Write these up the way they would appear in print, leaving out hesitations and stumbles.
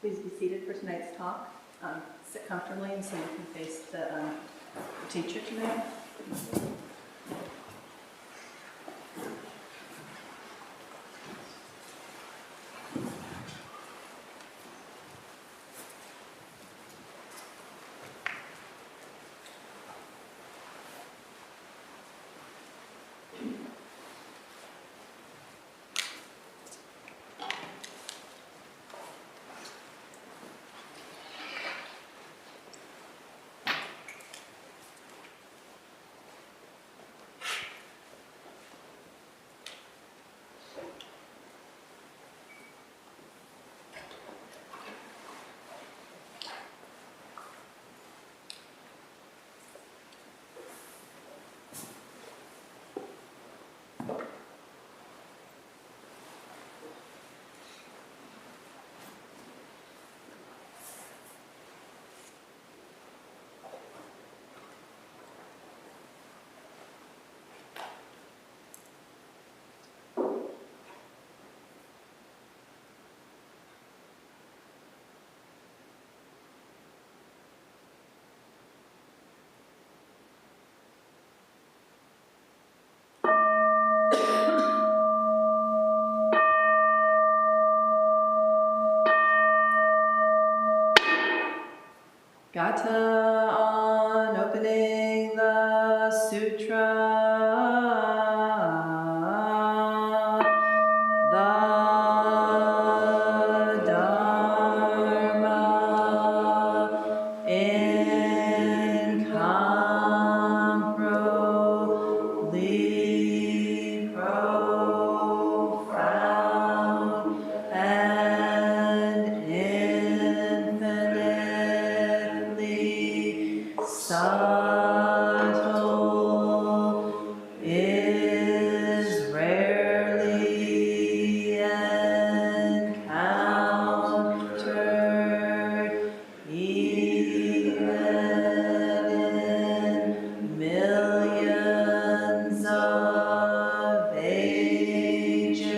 Please be seated for tonight's talk. Sit comfortably and so you can face the teacher tonight. Gatha on opening the sutra. The Dharma incomparably profound and infinitely subtle is rarely encountered even in millions of ages.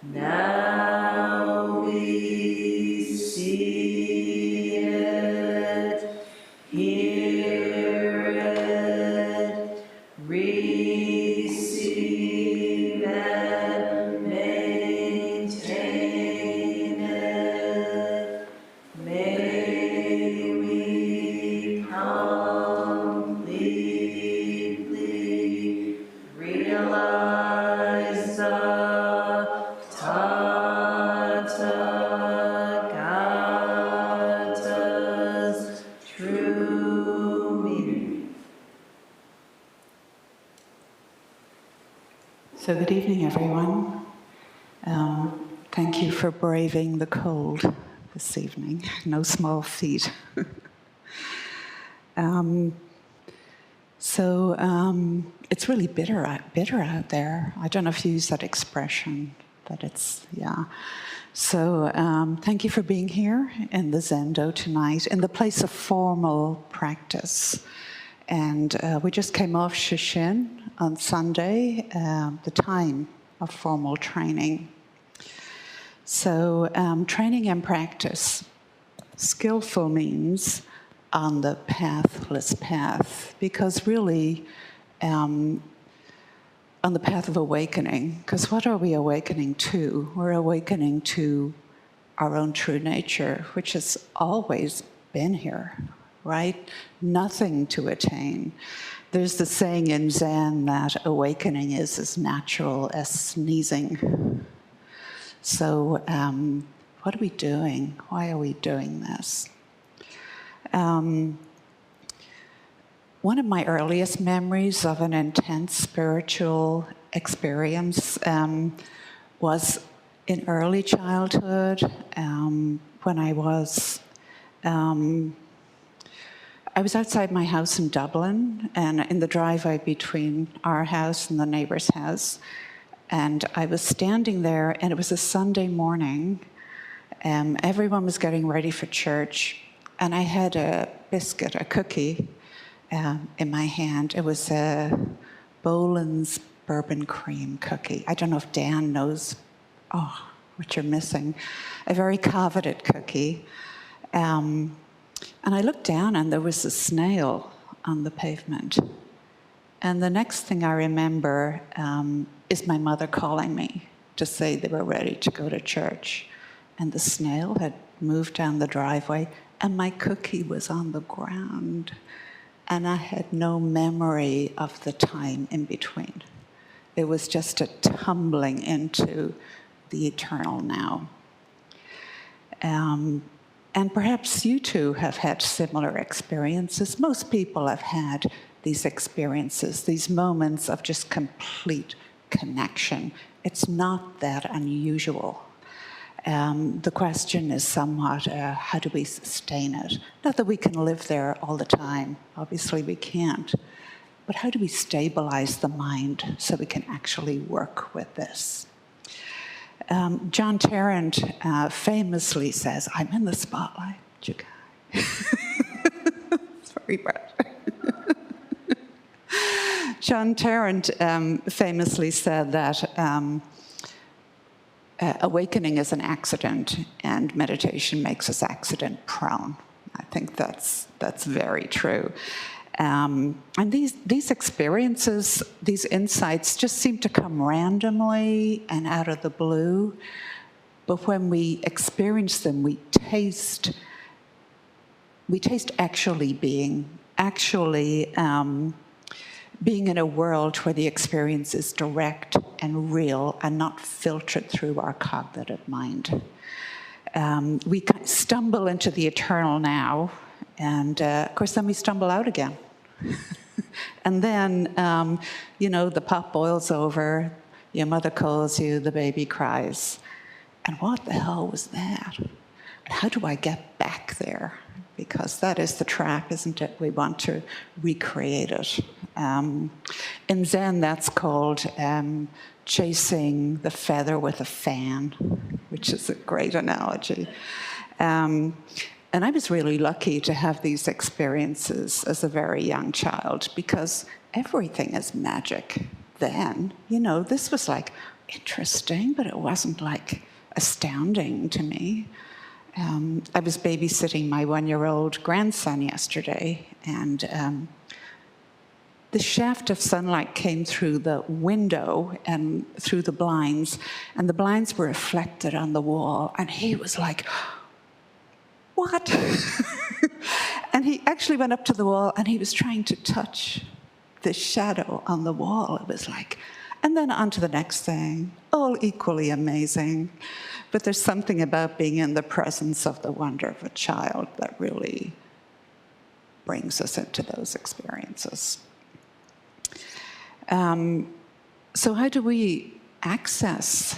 Now we see it, hear it, receive and maintain it. May we completely realize the Tathagata's true meaning. So good evening, everyone. Thank you for braving the cold this evening. No small feat. It's really bitter out there. I don't know if you use that expression, but it's, yeah. So thank you for being here in the Zendo tonight, in the place of formal practice. And we just came off Shishin on Sunday, the time of formal training. So training and practice. Skillful means on the pathless path, because really on the path of awakening, because what are we awakening to? We're awakening to our own true nature, which has always been here, right? Nothing to attain. There's the saying in Zen that awakening is as natural as sneezing. So what are we doing? Why are we doing this? One of my earliest memories of an intense spiritual experience was in early childhood when I was outside my house in Dublin and in the driveway between our house and the neighbor's house. And I was standing there, and it was a Sunday morning. Everyone was getting ready for church, and I had a biscuit, a cookie, in my hand. It was a Boland's bourbon cream cookie. I don't know if Dan knows. Oh, which are missing, a very coveted cookie. And I looked down and there was a snail on the pavement. And the next thing I remember is my mother calling me to say they were ready to go to church. And the snail had moved down the driveway and my cookie was on the ground. And I had no memory of the time in between. It was just a tumbling into the eternal now. And perhaps you too have had similar experiences. Most people have had these experiences, these moments of just complete connection. It's not that unusual. The question is somewhat, how do we sustain it? Not that we can live there all the time. Obviously we can't. But how do we stabilize the mind so we can actually work with this? John Tarrant famously says, I'm in the spotlight, you guys. Sorry, Brett. John Tarrant famously said that awakening is an accident and meditation makes us accident prone. I think that's very true. And these experiences, these insights just seem to come randomly and out of the blue. But when we experience them, we taste actually being in a world where the experience is direct and real and not filtered through our cognitive mind. We stumble into the eternal now, and of course then we stumble out again. And then, the pot boils over, your mother calls you, the baby cries. And what the hell was that? And how do I get back there? Because that is the trap, isn't it? We want to recreate it. In Zen, that's called chasing the feather with a fan, which is a great analogy. And I was really lucky to have these experiences as a very young child because everything is magic then. This was like interesting, but it wasn't like astounding to me. I was babysitting my 1-year-old grandson yesterday, and the shaft of sunlight came through the window and through the blinds, and the blinds were reflected on the wall, and he was like, what? And he actually went up to the wall and he was trying to touch the shadow on the wall. It was like, and then on to the next thing, all equally amazing. But there's something about being in the presence of the wonder of a child that really brings us into those experiences. So how do we access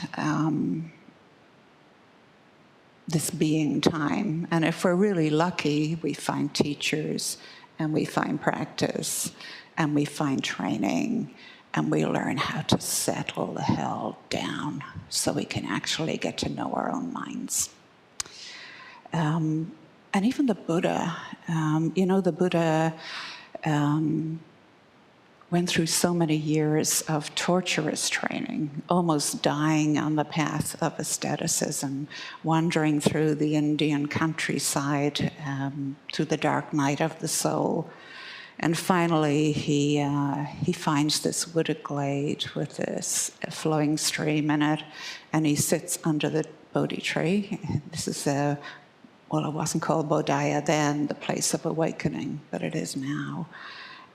this being time? And if we're really lucky, we find teachers, and we find practice, and we find training, and we learn how to settle the hell down so we can actually get to know our own minds. And even the Buddha, the Buddha went through so many years of torturous training, almost dying on the path of asceticism, wandering through the Indian countryside, through the dark night of the soul. And finally, he finds this wooded glade with this flowing stream in it, and he sits under the Bodhi tree. This is it wasn't called Bodhaya then, the place of awakening, but it is now.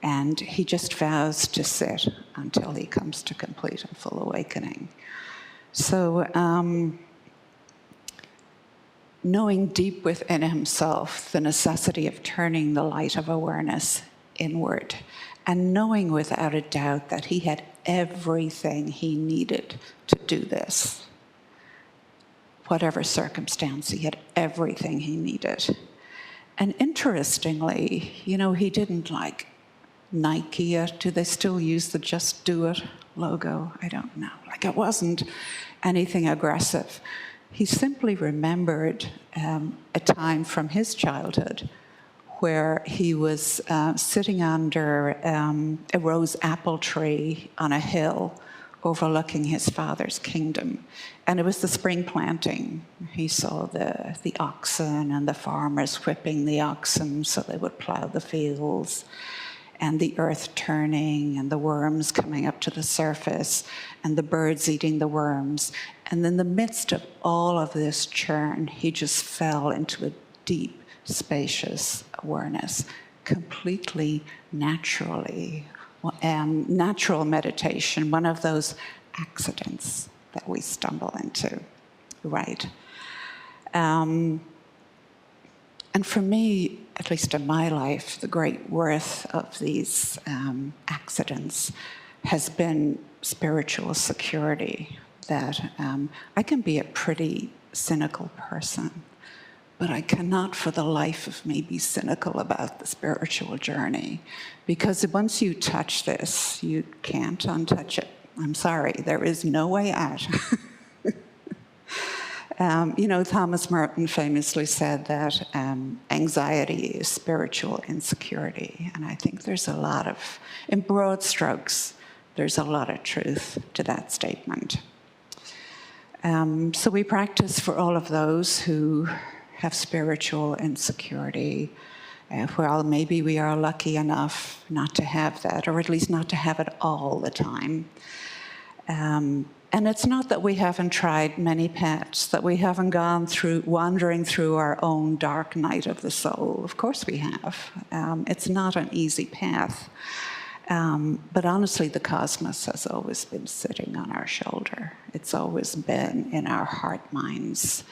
And he just vows to sit until he comes to complete and full awakening. So knowing deep within himself the necessity of turning the light of awareness inward, and knowing without a doubt that he had everything he needed to do this. Whatever circumstance, he had everything he needed. And interestingly, he didn't like Nike it. Do they still use the Just Do It logo? I don't know. It wasn't anything aggressive. He simply remembered a time from his childhood where he was sitting under a rose apple tree on a hill overlooking his father's kingdom. And it was the spring planting. He saw the oxen and the farmers whipping the oxen so they would plow the fields, and the earth turning and the worms coming up to the surface and the birds eating the worms. And in the midst of all of this churn, he just fell into a deep, spacious awareness, completely naturally. Natural meditation, one of those accidents that we stumble into, right? And for me, at least in my life, the great worth of these accidents has been spiritual security, that I can be a pretty cynical person, but I cannot for the life of me be cynical about the spiritual journey, because once you touch this, you can't untouch it. I'm sorry, there is no way out. Thomas Merton famously said that anxiety is spiritual insecurity, and I think there's a lot of, in broad strokes, there's a lot of truth to that statement. So we practice for all of those who have spiritual insecurity. Well, maybe we are lucky enough not to have that, or at least not to have it all the time. And it's not that we haven't tried many paths, that we haven't gone through, wandering through our own dark night of the soul. Of course we have. It's not an easy path. But honestly, the cosmos has always been sitting on our shoulder. It's always been in our heart minds.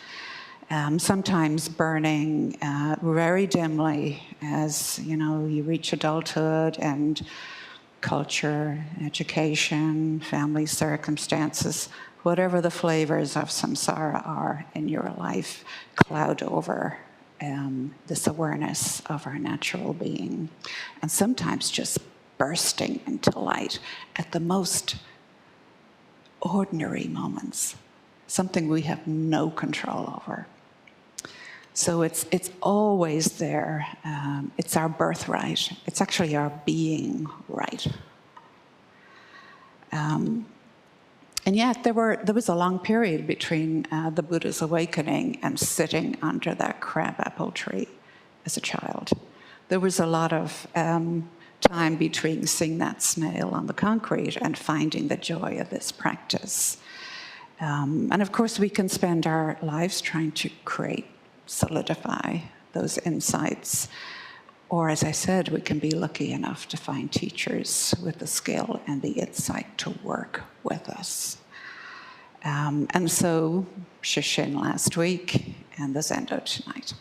Sometimes burning very dimly as, you reach adulthood and culture, education, family circumstances, whatever the flavors of samsara are in your life, cloud over this awareness of our natural being. And sometimes just bursting into light at the most ordinary moments, something we have no control over. So it's always there. It's our birthright. It's actually our being right. And yet there was a long period between the Buddha's awakening and sitting under that crabapple tree as a child. There was a lot of time between seeing that snail on the concrete and finding the joy of this practice. And of course, we can spend our lives trying to solidify those insights. Or, as I said, we can be lucky enough to find teachers with the skill and the insight to work with us. And so, Shishin last week and the Zendo tonight.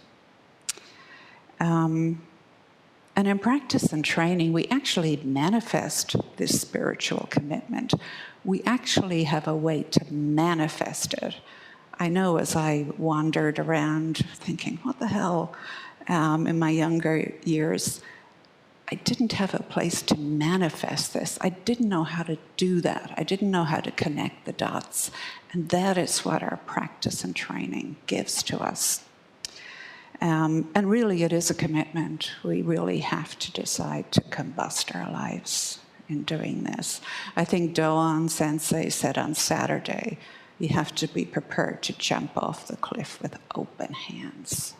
And in practice and training, we actually manifest this spiritual commitment. We actually have a way to manifest it. I know as I wandered around thinking, what the hell, in my younger years, I didn't have a place to manifest this. I didn't know how to do that. I didn't know how to connect the dots. And that is what our practice and training gives to us. And really, it is a commitment. We really have to decide to combust our lives in doing this. I think Doan Sensei said on Saturday, you have to be prepared to jump off the cliff with open hands.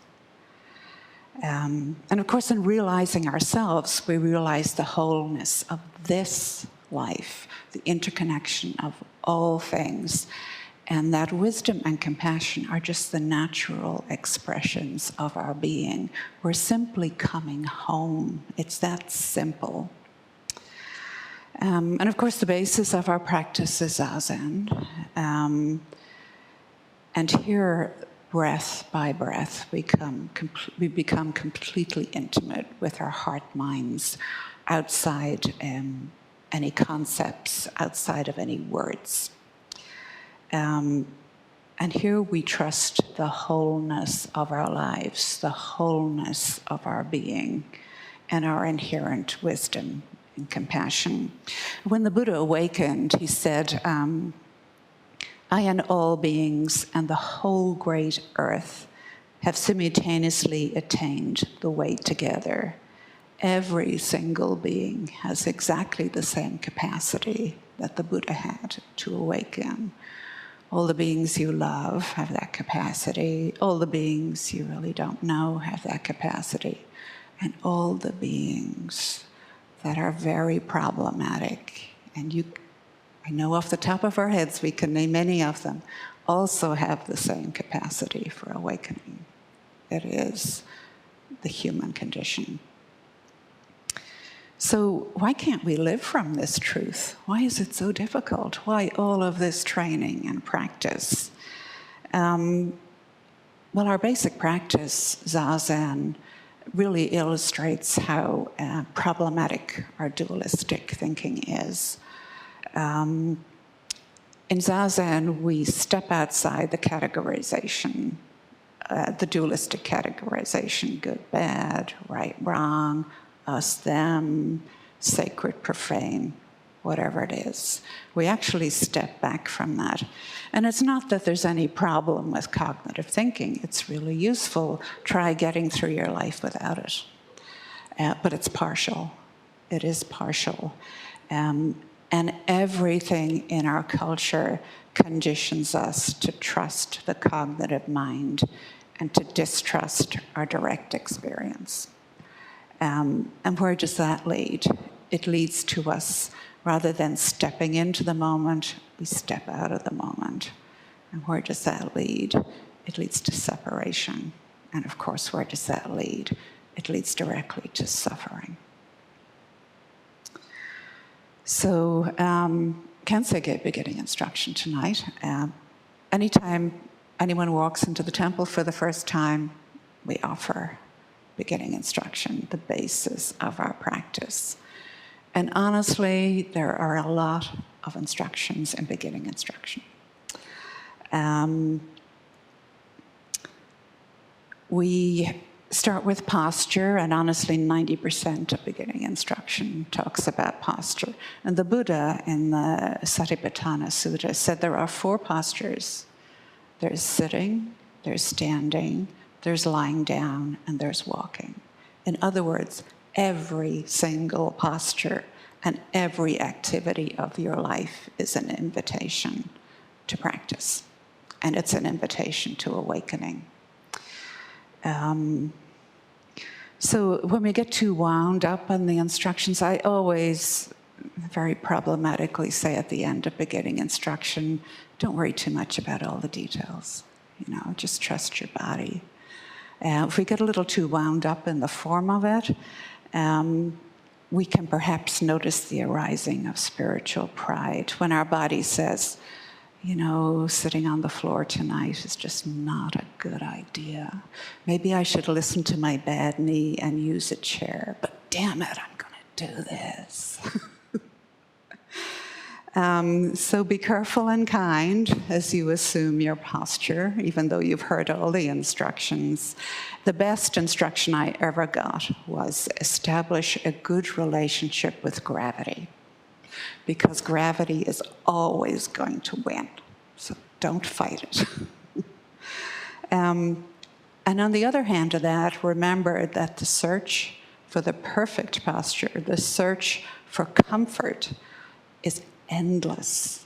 And of course, in realizing ourselves, we realize the wholeness of this life, the interconnection of all things, and that wisdom and compassion are just the natural expressions of our being. We're simply coming home. It's that simple. And of course, the basis of our practice is Zazen. And here, breath by breath, we become completely intimate with our heart minds, outside any concepts, outside of any words. And here we trust the wholeness of our lives, the wholeness of our being, and our inherent wisdom and compassion. When the Buddha awakened, he said, I and all beings and the whole great earth have simultaneously attained the way together. Every single being has exactly the same capacity that the Buddha had to awaken. All the beings you love have that capacity. All the beings you really don't know have that capacity. And all the beings that are very problematic, and I know off the top of our heads we can name many of them, also have the same capacity for awakening. It is the human condition. So why can't we live from this truth? Why is it so difficult? Why all of this training and practice? Well, our basic practice, Zazen, really illustrates how problematic our dualistic thinking is. In Zazen, we step outside the categorization, the dualistic categorization, good, bad, right, wrong, us, them, sacred, profane, whatever it is. We actually step back from that. And it's not that there's any problem with cognitive thinking. It's really useful. Try getting through your life without it. But it's partial. It is partial. And everything in our culture conditions us to trust the cognitive mind and to distrust our direct experience. And where does that lead? It leads to us, rather than stepping into the moment, we step out of the moment. And where does that lead? It leads to separation. And of course, where does that lead? It leads directly to suffering. So, Kensei gave beginning instruction tonight. Anytime anyone walks into the temple for the first time, we offer beginning instruction, the basis of our practice. And honestly, there are a lot of instructions in beginning instruction. We start with posture, and honestly, 90% of beginning instruction talks about posture. And the Buddha in the Satipatthana Sutta said there are 4 postures. There's sitting, there's standing, there's lying down, and there's walking. In other words, every single posture and every activity of your life is an invitation to practice. And it's an invitation to awakening. So when we get too wound up on the instructions, I always very problematically say at the end of beginning instruction, don't worry too much about all the details. Just trust your body. If we get a little too wound up in the form of it, we can perhaps notice the arising of spiritual pride when our body says, sitting on the floor tonight is just not a good idea. Maybe I should listen to my bad knee and use a chair, but damn it, I'm going to do this. So be careful and kind as you assume your posture, even though you've heard all the instructions. The best instruction I ever got was establish a good relationship with gravity, because gravity is always going to win. So don't fight it. And on the other hand of that, remember that the search for the perfect posture, the search for comfort, is endless.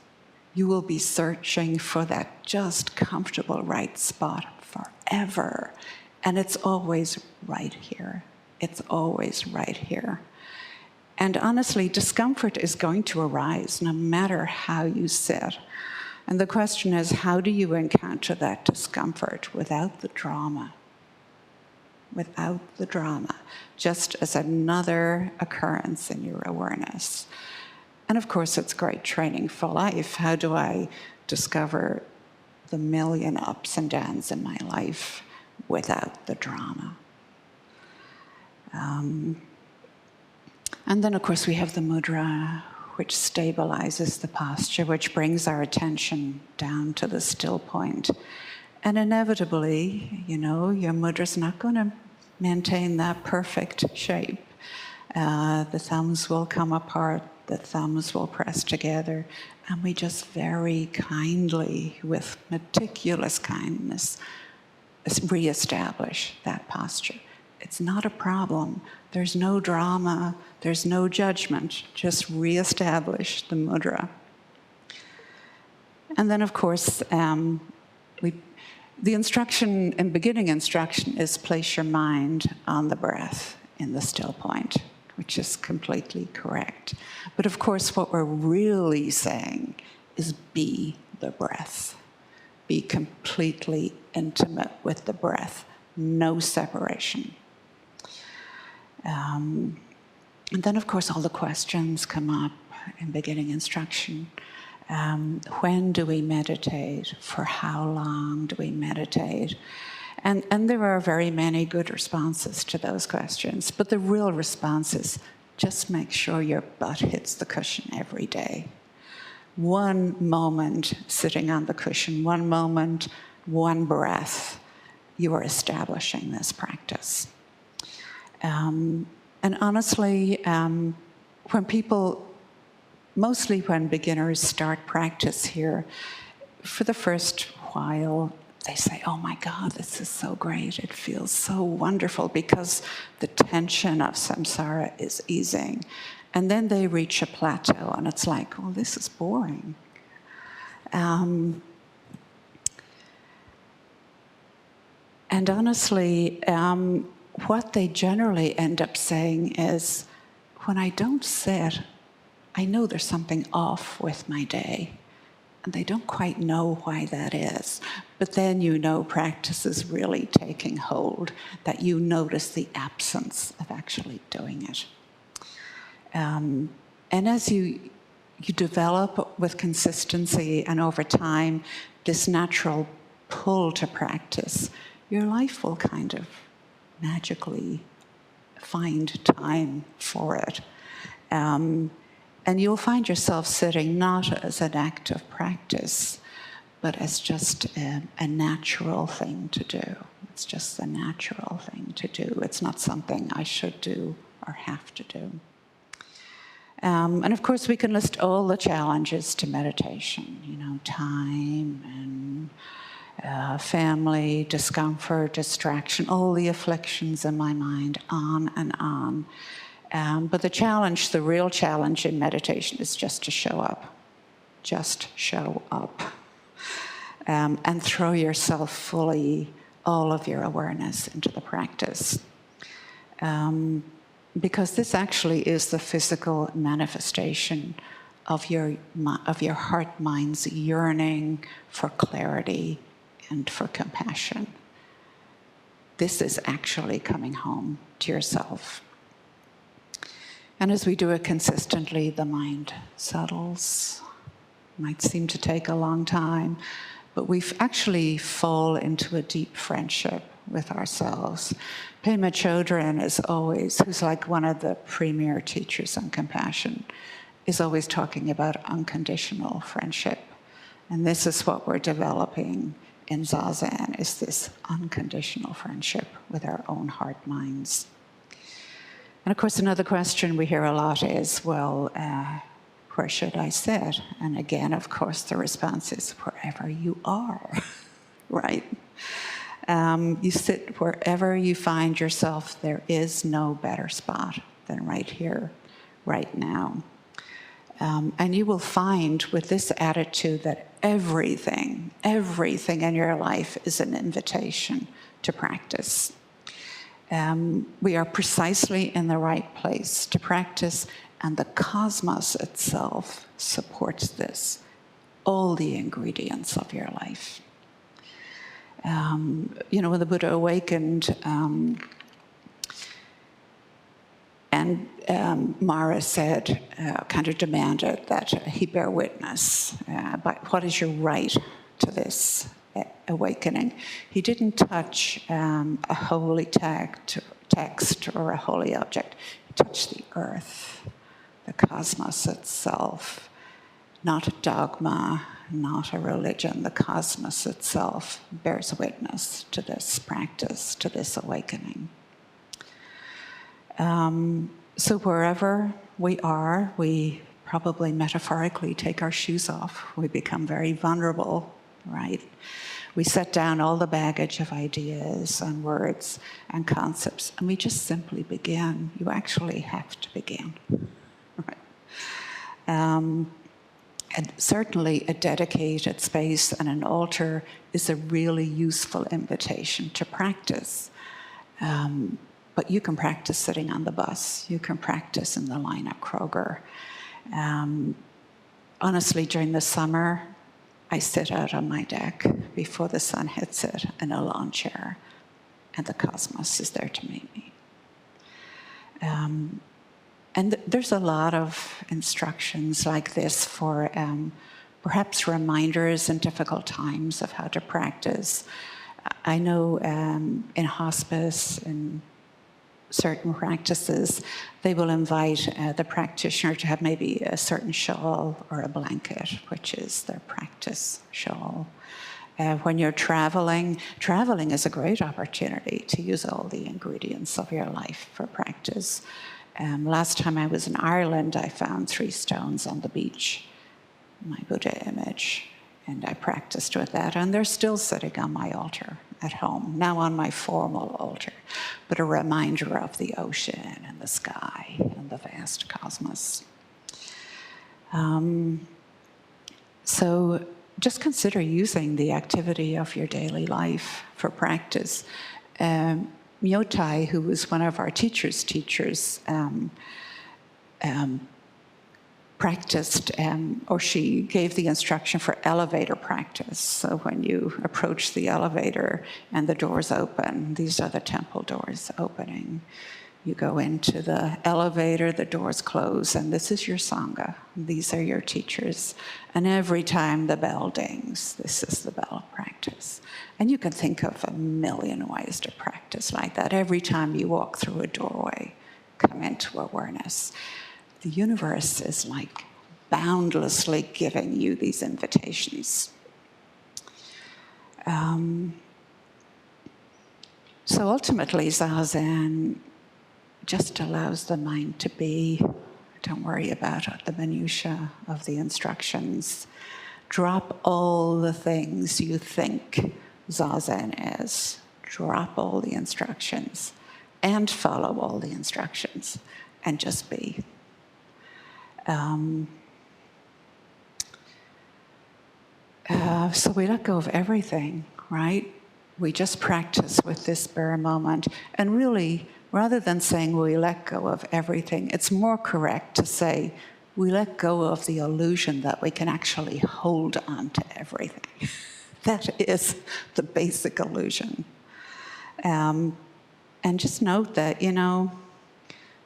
You will be searching for that just comfortable right spot forever. And it's always right here. It's always right here. And honestly, discomfort is going to arise no matter how you sit. And the question is, how do you encounter that discomfort without the drama? Without the drama, just as another occurrence in your awareness. And of course, it's great training for life. How do I discover the million ups and downs in my life without the drama? And then, of course, we have the mudra, which stabilizes the posture, which brings our attention down to the still point. And inevitably, your mudra's not going to maintain that perfect shape. The thumbs will come apart, the thumbs will press together, and we just very kindly, with meticulous kindness, reestablish that posture. It's not a problem. There's no drama. There's no judgment. Just reestablish the mudra. And then, of course, the instruction and beginning instruction is place your mind on the breath in the still point, which is completely correct. But of course, what we're really saying is be the breath. Be completely intimate with the breath. No separation. And then, of course, all the questions come up in beginning instruction. When do we meditate? For how long do we meditate? And there are very many good responses to those questions. But the real response is just make sure your butt hits the cushion every day. One moment sitting on the cushion, one moment, one breath, you are establishing this practice. And honestly, when people, mostly when beginners start practice here, for the first while, they say, oh my God, this is so great. It feels so wonderful because the tension of samsara is easing. And then they reach a plateau and it's like, well, this is boring. And honestly, what they generally end up saying is, when I don't sit, I know there's something off with my day. And they don't quite know why that is. But then you know practice is really taking hold, that you notice the absence of actually doing it. And as you develop with consistency and over time this natural pull to practice, your life will kind of magically find time for it. And you'll find yourself sitting not as an act of practice, but as just a natural thing to do. It's just a natural thing to do. It's not something I should do or have to do. And of course, we can list all the challenges to meditation, time and family, discomfort, distraction, all the afflictions in my mind, on and on. But the real challenge in meditation is just to show up. Just show up. And throw yourself fully, all of your awareness into the practice. Because this actually is the physical manifestation of your heart-mind's yearning for clarity and for compassion. This is actually coming home to yourself. And as we do it consistently, the mind settles. It might seem to take a long time, but we actually fall into a deep friendship with ourselves. Pema Chodron who's like one of the premier teachers on compassion, is always talking about unconditional friendship. And this is what we're developing in Zazen, is this unconditional friendship with our own heart minds. And of course, another question we hear a lot is, well, where should I sit? And again, of course, the response is wherever you are, right? You sit wherever you find yourself. There is no better spot than right here, right now. And you will find with this attitude that everything in your life is an invitation to practice. We are precisely in the right place to practice, and the cosmos itself supports this, all the ingredients of your life. When the Buddha awakened, and Mara said, kind of demanded that he bear witness. But what is your right to this awakening? He didn't touch a holy text or a holy object. He touched the earth, the cosmos itself, not a dogma, not a religion. The cosmos itself bears witness to this practice, to this awakening. So wherever we are, we probably metaphorically take our shoes off. We become very vulnerable, right? We set down all the baggage of ideas and words and concepts, and we just simply begin. You actually have to begin, right? And certainly a dedicated space and an altar is a really useful invitation to practice. But you can practice sitting on the bus. You can practice in the line at Kroger. Honestly, during the summer, I sit out on my deck before the sun hits it in a lawn chair, and the cosmos is there to meet me. And there's a lot of instructions like this for perhaps reminders in difficult times of how to practice. I know in hospice, in certain practices, they will invite the practitioner to have maybe a certain shawl or a blanket, which is their practice shawl. When you're traveling is a great opportunity to use all the ingredients of your life for practice. Last time I was in Ireland, I found 3 stones on the beach, my Buddha image, and I practiced with that, and they're still sitting on my altar at home, now on my formal altar, but a reminder of the ocean and the sky and the vast cosmos. So just consider using the activity of your daily life for practice. Myotai, who was one of our teachers, practiced, or she gave the instruction for elevator practice. So when you approach the elevator and the doors open, these are the temple doors opening. You go into the elevator, the doors close, and this is your Sangha. These are your teachers. And every time the bell dings, this is the bell practice. And you can think of a million ways to practice like that. Every time you walk through a doorway, come into awareness. The universe is like boundlessly giving you these invitations. So ultimately, Zazen just allows the mind to be. Don't worry about the minutiae of the instructions. Drop all the things you think Zazen is. Drop all the instructions and follow all the instructions and just be. So we let go of everything, right? We just practice with this bare moment. And really, rather than saying we let go of everything, it's more correct to say we let go of the illusion that we can actually hold on to everything. That is the basic illusion. And just note that,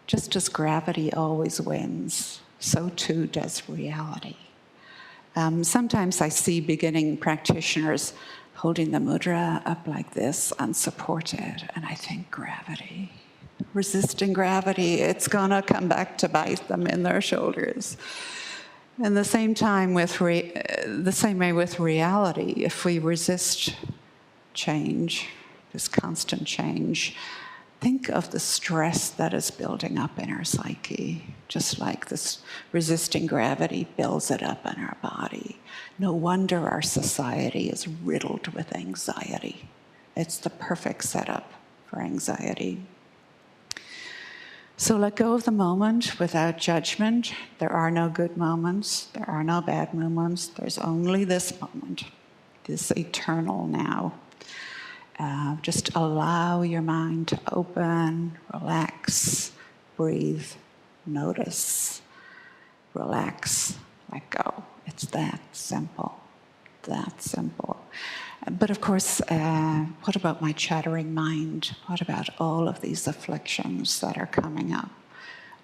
just as gravity always wins, so too does reality. Sometimes I see beginning practitioners holding the mudra up like this, unsupported, and I think gravity, resisting gravity, it's gonna come back to bite them in their shoulders. And the same way with reality, if we resist change, this constant change, think of the stress that is building up in our psyche, just like this resisting gravity builds it up in our body. No wonder our society is riddled with anxiety. It's the perfect setup for anxiety. So let go of the moment without judgment. There are no good moments. There are no bad moments. There's only this moment, this eternal now. Just allow your mind to open, relax, breathe, notice, relax, let go. It's that simple, that simple. But of course, what about my chattering mind? What about all of these afflictions that are coming up?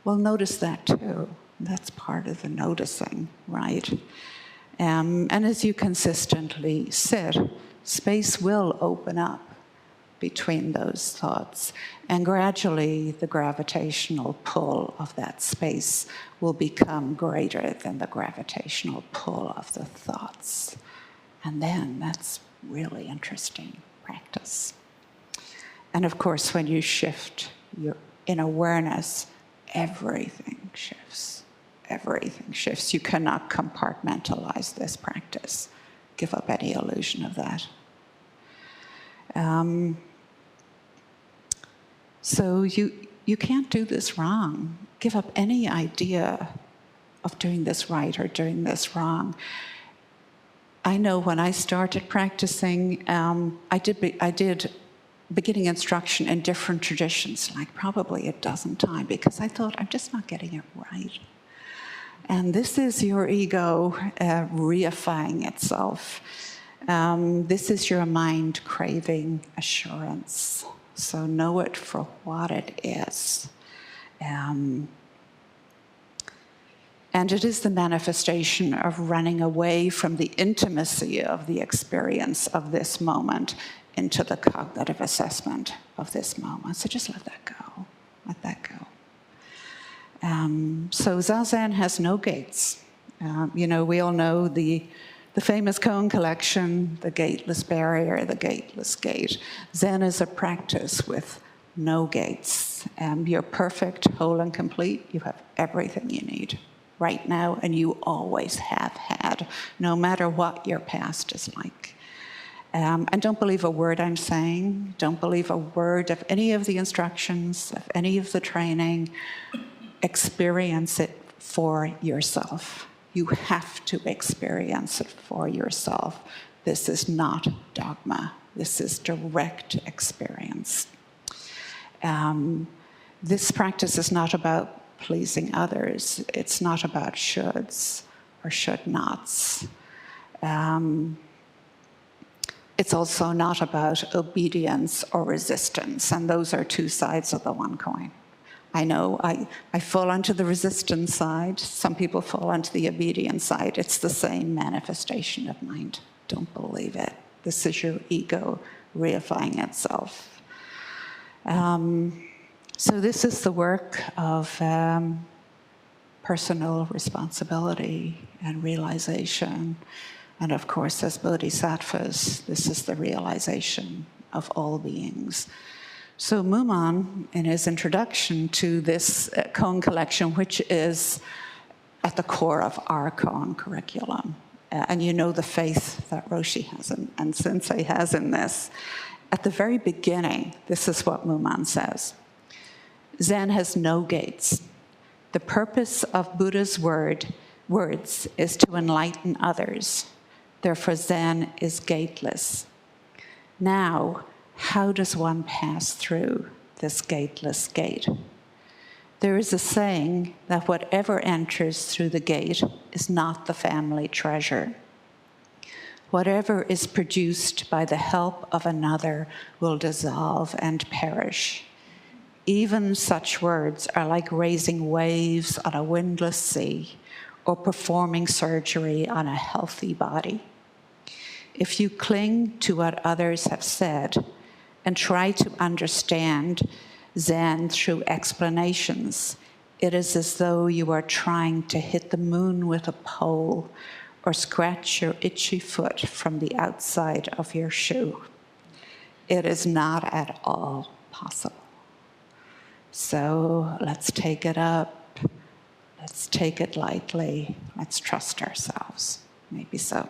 Well, notice that too. That's part of the noticing, right? And as you consistently sit, space will open up between those thoughts. And gradually, the gravitational pull of that space will become greater than the gravitational pull of the thoughts. And then that's really interesting practice. And of course, when you shift in awareness, everything shifts. Everything shifts. You cannot compartmentalize this practice. Give up any illusion of that. So you can't do this wrong. Give up any idea of doing this right or doing this wrong. I know when I started practicing, I did beginning instruction in different traditions, like probably a dozen times, because I thought, I'm just not getting it right. And this is your ego reifying itself. This is your mind craving assurance. So know it for what it is. And it is the manifestation of running away from the intimacy of the experience of this moment into the cognitive assessment of this moment. So just let that go. Let that go. So Zazen has no gates. We all know the famous koan collection, the gateless barrier, the gateless gate. Zen is a practice with no gates. You're perfect, whole, and complete. You have everything you need right now, and you always have had, no matter what your past is like. And don't believe a word I'm saying. Don't believe a word of any of the instructions, of any of the training. Experience it for yourself. You have to experience it for yourself. This is not dogma. This is direct experience. This practice is not about pleasing others. It's not about shoulds or should nots. It's also not about obedience or resistance, and those are two sides of the one coin. I know I fall onto the resistance side. Some people fall onto the obedience side. It's the same manifestation of mind. Don't believe it. This is your ego reifying itself. So this is the work of personal responsibility and realization. And of course, as bodhisattvas, this is the realization of all beings. So Muman, in his introduction to this koan collection, which is at the core of our koan curriculum, and you know the faith that Roshi has and Sensei has in this, at the very beginning, this is what Muman says. Zen has no gates. The purpose of Buddha's words is to enlighten others. Therefore, Zen is gateless. Now, how does one pass through this gateless gate? There is a saying that whatever enters through the gate is not the family treasure. Whatever is produced by the help of another will dissolve and perish. Even such words are like raising waves on a windless sea or performing surgery on a healthy body. If you cling to what others have said and try to understand Zen through explanations, it is as though you are trying to hit the moon with a pole or scratch your itchy foot from the outside of your shoe. It is not at all possible. So let's take it up. Let's take it lightly. Let's trust ourselves. Maybe so.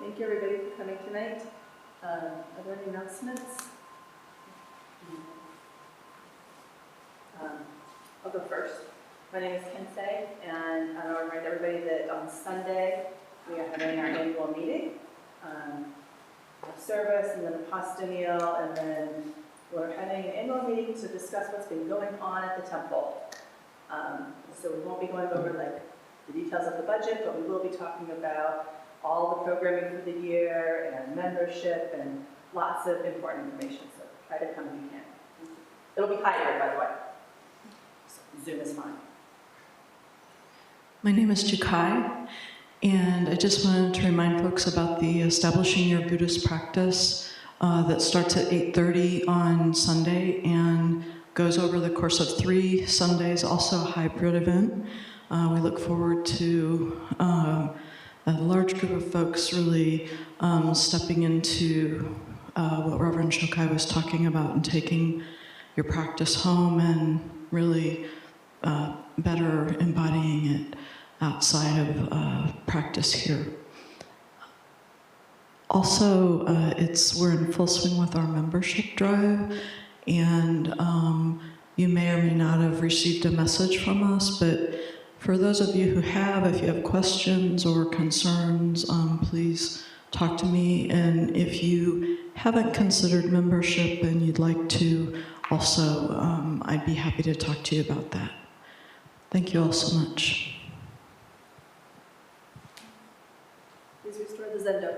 Thank you, everybody, for coming tonight. Are there any announcements? I'll go first. My name is Kensei, and I want to remind everybody that on Sunday we are having our annual meeting, a service, and then a pasta meal, and then we're having an annual meeting to discuss what's been going on at the temple. So we won't be going over like the details of the budget, but we will be talking about all the programming for the year and membership and lots of important information. So try to come if you can. It'll be hybrid, by the way. So Zoom is fine. My name is Jukai, and I just wanted to remind folks about the Establishing Your Buddhist Practice that starts at 8:30 on Sunday and goes over the course of 3 Sundays, also a hybrid event. We look forward to a large group of folks really stepping into what Reverend Shokai was talking about and taking your practice home and really better embodying it outside of practice here. Also, we're in full swing with our membership drive, and you may or may not have received a message from us, but for those of you who have, if you have questions or concerns, please talk to me. And if you haven't considered membership and you'd like to also, I'd be happy to talk to you about that. Thank you all so much. Please restore the Zendo.